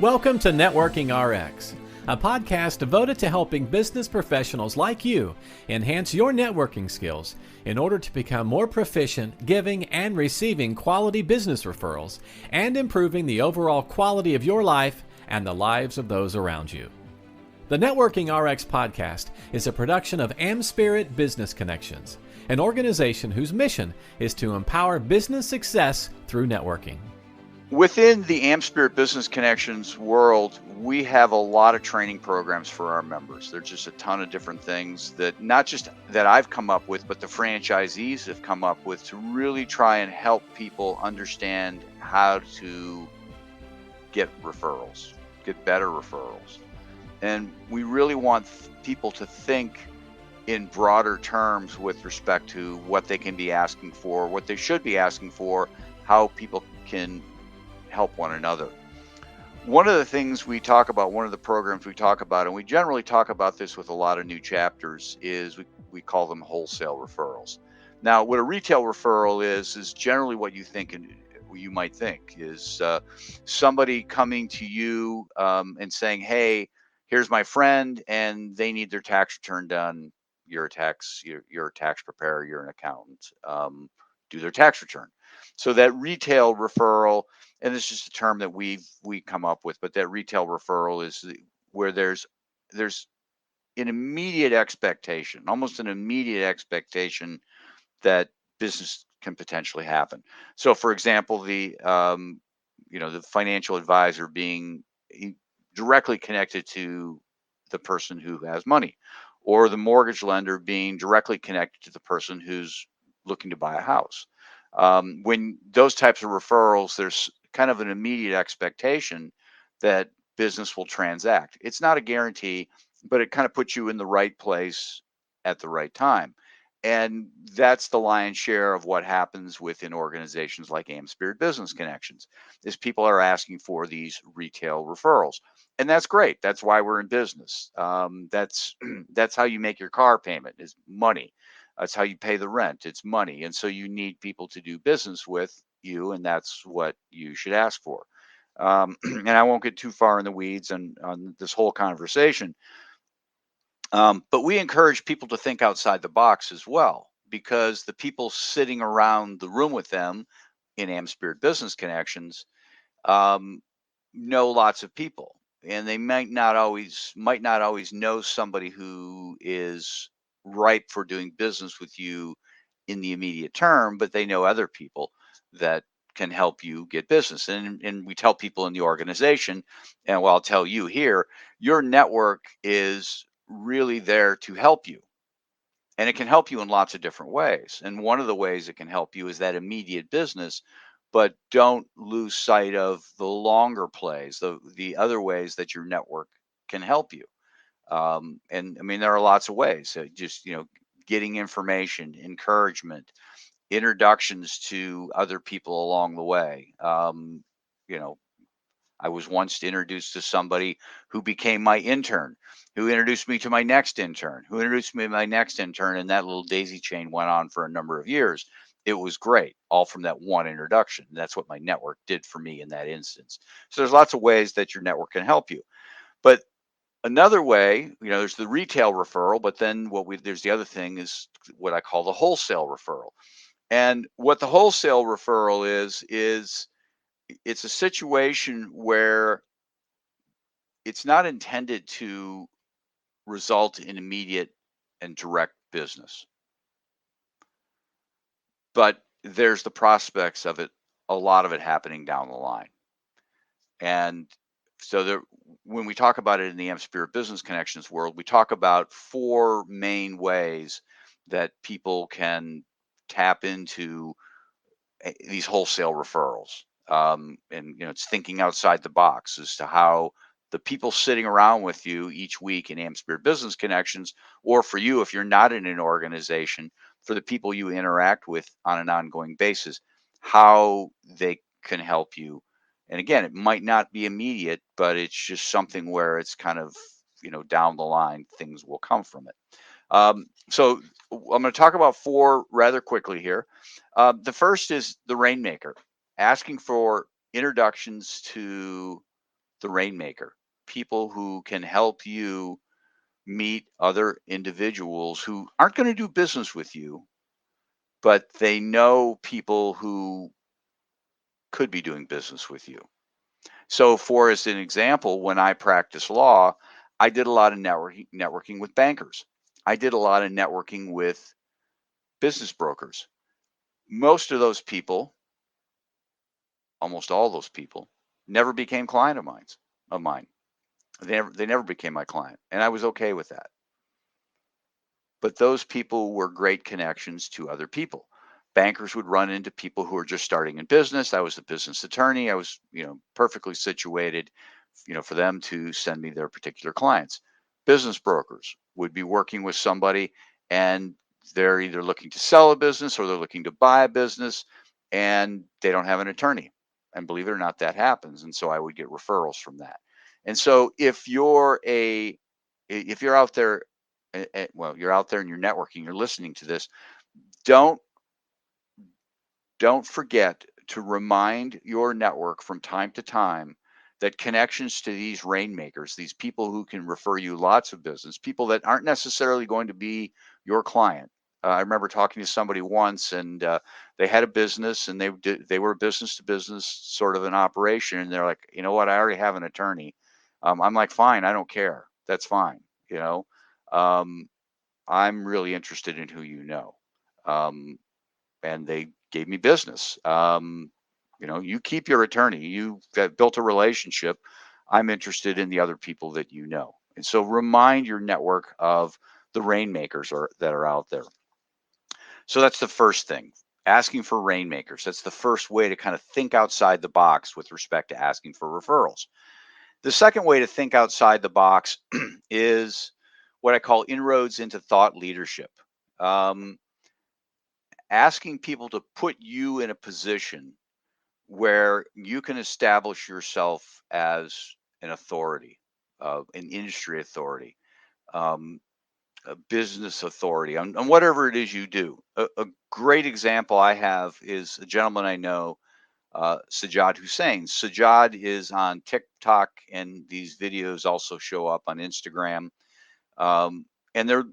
Welcome to Networking RX, a podcast devoted to helping business professionals like you enhance your networking skills in order to become more proficient giving and receiving quality business referrals and improving the overall quality of your life and the lives of those around you. The Networking RX podcast is a production of AmSpirit Business Connections, an organization whose mission is to empower business success through networking. Within the AmSpirit Business Connections world, we have a lot of training programs for our members. There's just a ton of different things that not just that I've come up with, but the franchisees have come up with to really try and help people understand how to get referrals, get better referrals. And we really want people to think in broader terms with respect to what they can be asking for, what they should be asking for, how people can help one another. One of the things we talk about, one of the programs we talk about, and we generally talk about this with a lot of new chapters, is we call them wholesale referrals. Now, what a retail referral is generally what you think and you might think is somebody coming to you and saying, hey, here's my friend and they need their tax return done. You're a tax preparer, you're an accountant, do their tax return. So that retail referral, and this is a term that we come up with, but that retail referral is where there's an immediate expectation, almost an immediate expectation that business can potentially happen. So, for example, the financial advisor being directly connected to the person who has money, or the mortgage lender being directly connected to the person who's looking to buy a house. When those types of referrals, there's kind of an immediate expectation that business will transact. It's not a guarantee, but it kind of puts you in the right place at the right time. And that's the lion's share of what happens within organizations like AmSpirit Business Connections, is people are asking for these retail referrals. And that's great. That's why we're in business. That's how you make your car payment, is money. That's how you pay the rent. It's money. And so you need people to do business with you, and that's what you should ask for. And I won't get too far in the weeds on this whole conversation. But we encourage people to think outside the box as well, because the people sitting around the room with them in AmSpirit Business Connections know lots of people, and they might not always know somebody who is ripe for doing business with you in the immediate term, but they know other people that can help you get business. And we tell people in the organization, and well, I'll tell you here, your network is really there to help you. And it can help you in lots of different ways. And one of the ways it can help you is that immediate business, but don't lose sight of the longer plays, the other ways that your network can help you. And I mean, there are lots of ways. Just, getting information, encouragement, introductions to other people along the way. I was once introduced to somebody who became my intern, who introduced me to my next intern, who introduced me to my next intern, and that little daisy chain went on for a number of years. It was great, all from that one introduction. That's what my network did for me in that instance. So there's lots of ways that your network can help you. But another way, there's the retail referral, but then there's the other thing is what I call the wholesale referral. And what the wholesale referral is it's a situation where it's not intended to result in immediate and direct business, but there's the prospects of it, a lot of it happening down the line. And so when we talk about it in the AmSpirit Business Connections world, we talk about 4 main ways that people can tap into these wholesale referrals. And it's thinking outside the box as to how the people sitting around with you each week in AmSpirit Business Connections, or for you, if you're not in an organization, for the people you interact with on an ongoing basis, how they can help you. And again, it might not be immediate, but it's just something where it's kind of, down the line, things will come from it. So I'm going to talk about 4 rather quickly here. The first is the Rainmaker, asking for introductions to the rainmaker, people who can help you meet other individuals who aren't going to do business with you, but they know people who could be doing business with you. So, for as an example, when I practiced law, I did a lot of networking with bankers. I did a lot of networking with business brokers. Most of those people, almost all those people, never became client of mine. They never became my client, and I was okay with that. But those people were great connections to other people. Bankers would run into people who were just starting in business. I was a business attorney. I was, perfectly situated, for them to send me their particular clients. Business brokers would be working with somebody and they're either looking to sell a business or they're looking to buy a business and they don't have an attorney. And believe it or not, that happens. And so I would get referrals from that. And so if you're out there, well, you're out there and you're networking, you're listening to this, don't don't forget to remind your network from time to time that connections to these rainmakers, these people who can refer you lots of business, people that aren't necessarily going to be your client. I remember talking to somebody once, and they had a business, and they were business to business sort of an operation, and they're like, you know what, I already have an attorney. I'm like, fine, I don't care, that's fine. You know, um, I'm really interested in who you know. Um, and they gave me business. You keep your attorney. You've built a relationship. I'm interested in the other people that you know. And so remind your network of the rainmakers that are out there. So that's the first thing, asking for rainmakers. That's the first way to kind of think outside the box with respect to asking for referrals. The second way to think outside the box is what I call inroads into thought leadership. Um, Asking people to put you in a position where you can establish yourself as an authority, an industry authority, um, a business authority on whatever it is you do. A great example I have is a gentleman I know, Sajjad Hussein. Sajjad is on TikTok, and these videos also show up on Instagram. And they're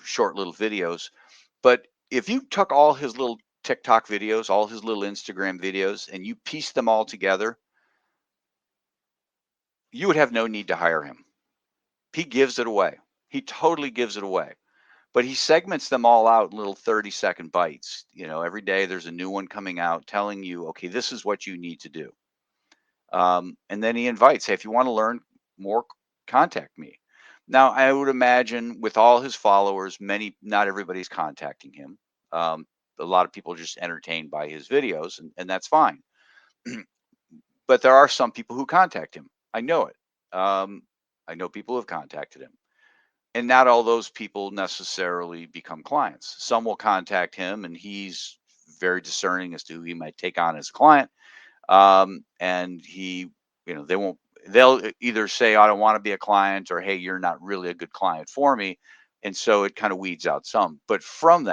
short little videos, but if you took all his little TikTok videos, all his little Instagram videos, and you piece them all together, you would have no need to hire him. He gives it away. He totally gives it away. But he segments them all out in little 30-second bites. Every day there's a new one coming out telling you, okay, this is what you need to do. And then he invites, hey, if you want to learn more, contact me. Now, I would imagine with all his followers, not everybody's contacting him. A lot of people are just entertained by his videos, and that's fine. But there are some people who contact him. I know it. I know people who have contacted him. And not all those people necessarily become clients. Some will contact him, and he's very discerning as to who he might take on as a client. And they'll either say, I don't want to be a client, or, hey, you're not really a good client for me. And so it kind of weeds out some. But from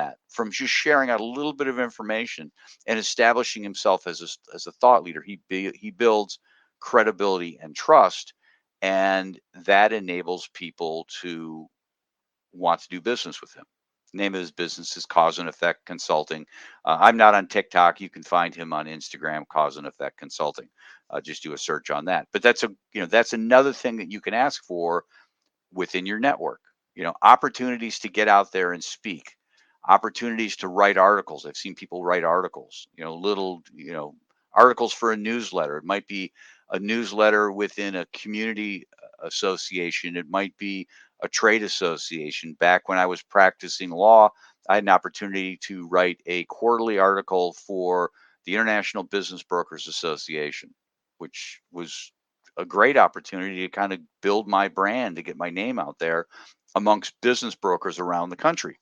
just sharing out a little bit of information and establishing himself as a thought leader, he builds credibility and trust. And that enables people to want to do business with him. The name of his business is Cause and Effect Consulting. I'm not on TikTok. You can find him on Instagram, Cause and Effect Consulting. Just do a search on that. But that's another thing that you can ask for within your network. Opportunities to get out there and speak, opportunities to write articles. I've seen people write articles, articles for a newsletter. It might be a newsletter within a community association. It might be a trade association. Back when I was practicing law, I had an opportunity to write a quarterly article for the International Business Brokers Association, which was a great opportunity to kind of build my brand, to get my name out there amongst business brokers around the country.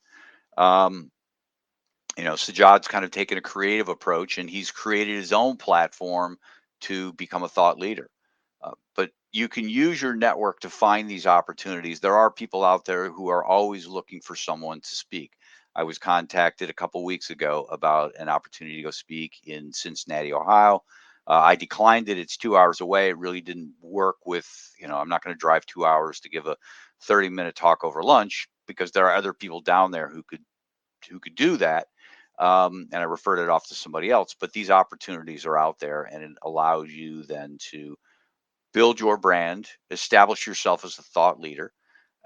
Sajjad's kind of taken a creative approach, and he's created his own platform to become a thought leader. But you can use your network to find these opportunities. There are people out there who are always looking for someone to speak. I was contacted a couple weeks ago about an opportunity to go speak in Cincinnati, Ohio. I declined it. It's 2 hours away. It really didn't work with, I'm not going to drive 2 hours to give a 30-minute talk over lunch, because there are other people down there who could do that. And I referred it off to somebody else. But these opportunities are out there, and it allows you then to build your brand, establish yourself as a thought leader,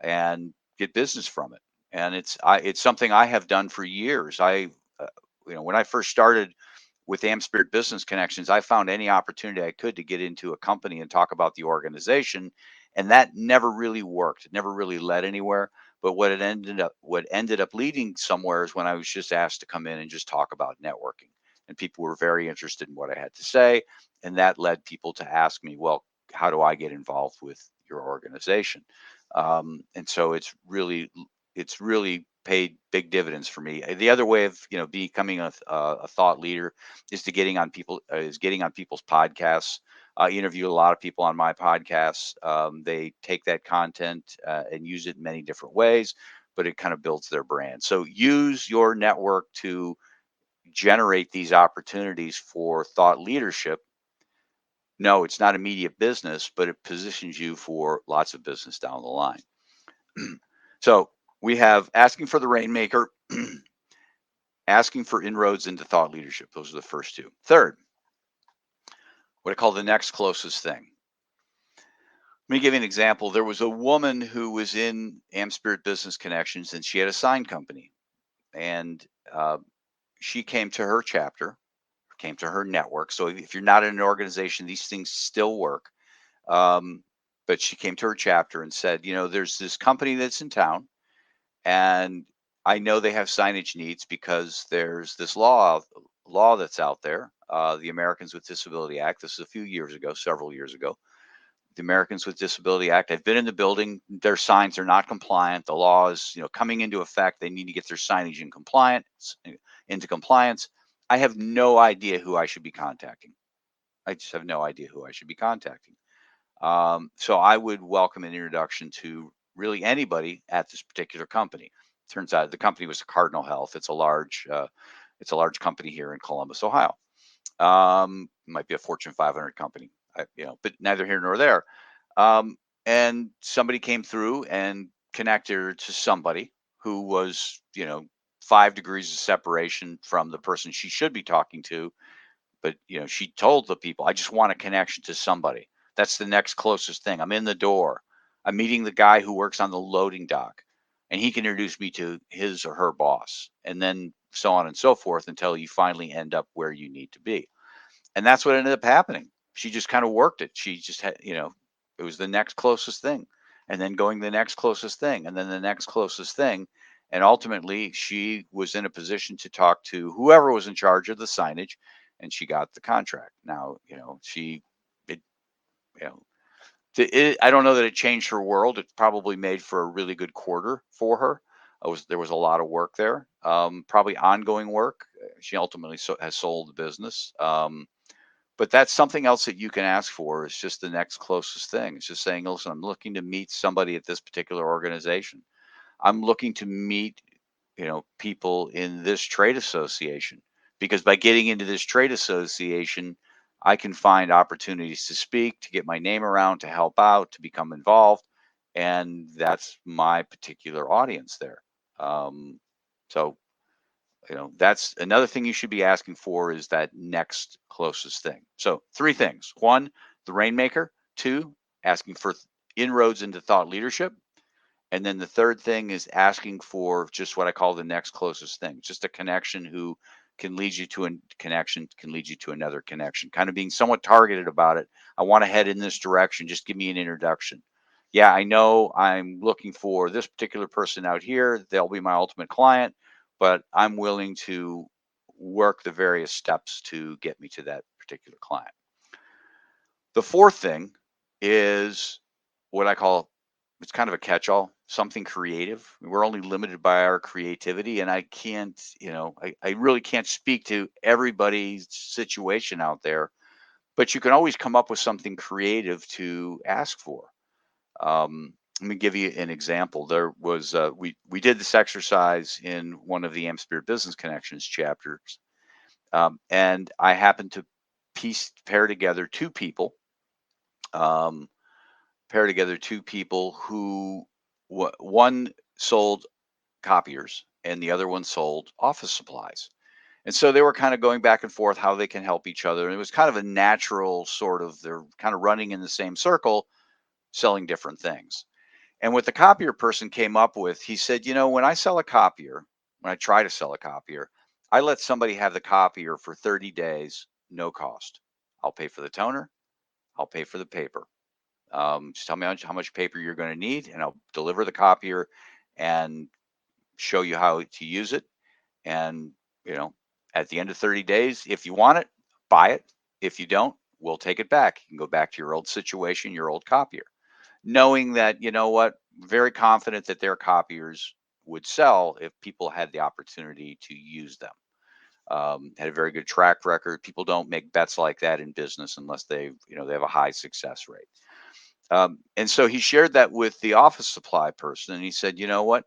and get business from it. And it's something I have done for years. When I first started with AmSpirit Business Connections, I found any opportunity I could to get into a company and talk about the organization, and that never really worked. It never really led anywhere. But what ended up leading somewhere is when I was just asked to come in and just talk about networking, and people were very interested in what I had to say, and that led people to ask me, well, how do I get involved with your organization? And so it's really paid big dividends for me. The other way of becoming a thought leader is getting on people's podcasts. I interview a lot of people on my podcasts. They take that content and use it in many different ways, but it kind of builds their brand. So use your network to generate these opportunities for thought leadership. No, it's not immediate business, but it positions you for lots of business down the line. So we have asking for the rainmaker, asking for inroads into thought leadership. Those are the first two. Third, what I call the next closest thing. Let me give you an example. There was a woman who was in AmSpirit Business Connections, and she had a sign company. And she came to her chapter, came to her network. So if you're not in an organization, these things still work. But she came to her chapter and said, there's this company that's in town, and I know they have signage needs because there's this law that's out there, the Americans with Disability Act. This is a few years ago, several years ago. The Americans with Disability Act. I've been in the building. Their signs are not compliant. The law is, coming into effect. They need to get their signage into compliance. I have no idea who I should be contacting. I just have no idea who I should be contacting. So I would welcome an introduction to really anybody at this particular company. Turns out the company was Cardinal Health. It's a large company here in Columbus, Ohio. Might be a Fortune 500 company, but neither here nor there. And somebody came through and connected her to somebody who was, 5 degrees of separation from the person she should be talking to. But, she told the people, I just want a connection to somebody. That's the next closest thing. I'm in the door. I'm meeting the guy who works on the loading dock, and he can introduce me to his or her boss, and then so on and so forth until you finally end up where you need to be. And that's what ended up happening. She just kind of worked it. She just had, it was the next closest thing, and then going the next closest thing, and then the next closest thing. And ultimately, she was in a position to talk to whoever was in charge of the signage, and she got the contract. Now, I don't know that it changed her world. It probably made for a really good quarter for her. There was a lot of work there, probably ongoing work. She ultimately has sold the business. But that's something else that you can ask for. Is just the next closest thing. It's just saying, listen, I'm looking to meet somebody at this particular organization. I'm looking to meet, people in this trade association, because by getting into this trade association, I can find opportunities to speak, to get my name around, to help out, to become involved. And that's my particular audience there. So that's another thing you should be asking for, is that next closest thing. So 3 things. 1, the rainmaker. 2, asking for inroads into thought leadership. And then the third thing is asking for just what I call the next closest thing, just a connection who can lead you to a connection, can lead you to another connection, kind of being somewhat targeted about it. I want to head in this direction. Just give me an introduction. Yeah, I know I'm looking for this particular person out here. They'll be my ultimate client, but I'm willing to work the various steps to get me to that particular client. The fourth thing is what I call, it's kind of a catch-all, something creative. We're only limited by our creativity, and I can't, I really can't speak to everybody's situation out there, but you can always come up with something creative to ask for. Let me give you an example. There was we did this exercise in one of the AmSpirit Business Connections chapters, and I happened to pair together two people, um, who one sold copiers and the other one sold office supplies. And so they were kind of going back and forth how they can help each other. And it was kind of a natural sort of, they're kind of running in the same circle, selling different things. And what the copier person came up with, he said, when I sell a copier, when I try to sell a copier, I let somebody have the copier for 30 days, no cost. I'll pay for the toner. I'll pay for the paper. Just tell me how much paper you're going to need, and I'll deliver the copier and show you how to use it. And, at the end of 30 days, if you want it, buy it. If you don't, we'll take it back. You can go back to your old situation, your old copier. Knowing that, very confident that their copiers would sell if people had the opportunity to use them. Had a very good track record. People don't make bets like that in business unless they have a high success rate. And so he shared that with the office supply person, and he said, what?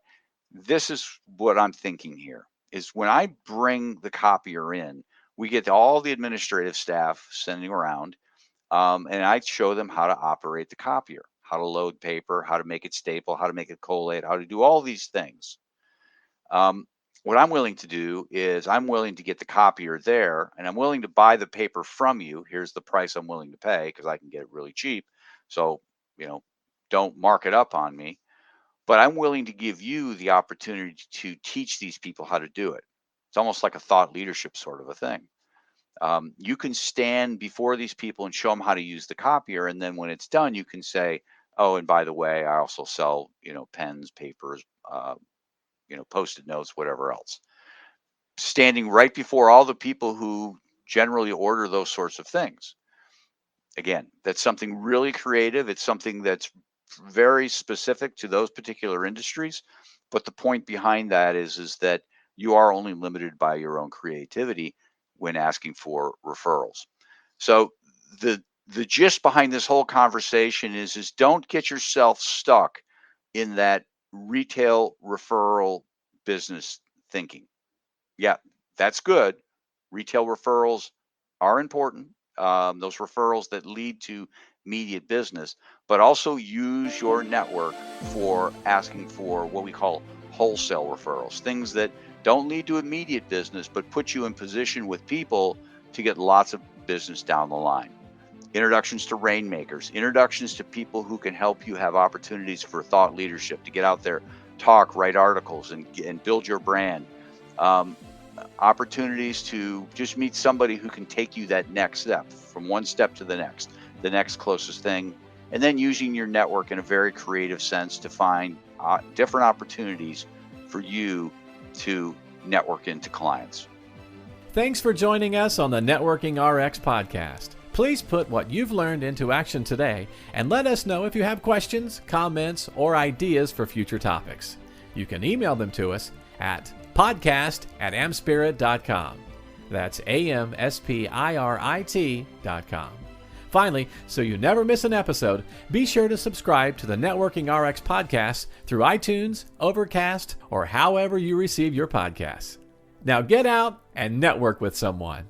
This is what I'm thinking here is when I bring the copier in, we get all the administrative staff sending around, and I show them how to operate the copier, how to load paper, how to make it staple, how to make it collate, how to do all these things. What I'm willing to do is I'm willing to get the copier there, and I'm willing to buy the paper from you. Here's the price I'm willing to pay because I can get it really cheap. So, don't mark it up on me. But I'm willing to give you the opportunity to teach these people how to do it. It's almost like a thought leadership sort of a thing. You can stand before these people and show them how to use the copier. And then when it's done, you can say, oh, and by the way, I also sell, pens, papers, Post-it notes, whatever else. Standing right before all the people who generally order those sorts of things. Again, that's something really creative. It's something that's very specific to those particular industries. But the point behind that is that you are only limited by your own creativity when asking for referrals. So the gist behind this whole conversation is don't get yourself stuck in that retail referral business thinking. Yeah, that's good. Retail referrals are important. Those referrals that lead to immediate business, but also use your network for asking for what we call wholesale referrals, things that don't lead to immediate business, but put you in position with people to get lots of business down the line. Introductions to rainmakers, introductions to people who can help you have opportunities for thought leadership, to get out there, talk, write articles, and build your brand. Opportunities to just meet somebody who can take you that next step, from one step to the next closest thing, and then using your network in a very creative sense to find different opportunities for you to network into clients. Thanks for joining us on the Networking RX podcast. Please put what you've learned into action today and let us know if you have questions, comments, or ideas for future topics. You can email them to us at podcast@amspirit.com. That's AMSPIRIT.com. Finally, so you never miss an episode, be sure to subscribe to the Networking RX podcast through iTunes, Overcast, or however you receive your podcasts. Now get out and network with someone.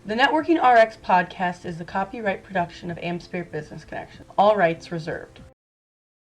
The Networking RX podcast is the copyright production of AmSpirit Business Connection. All rights reserved.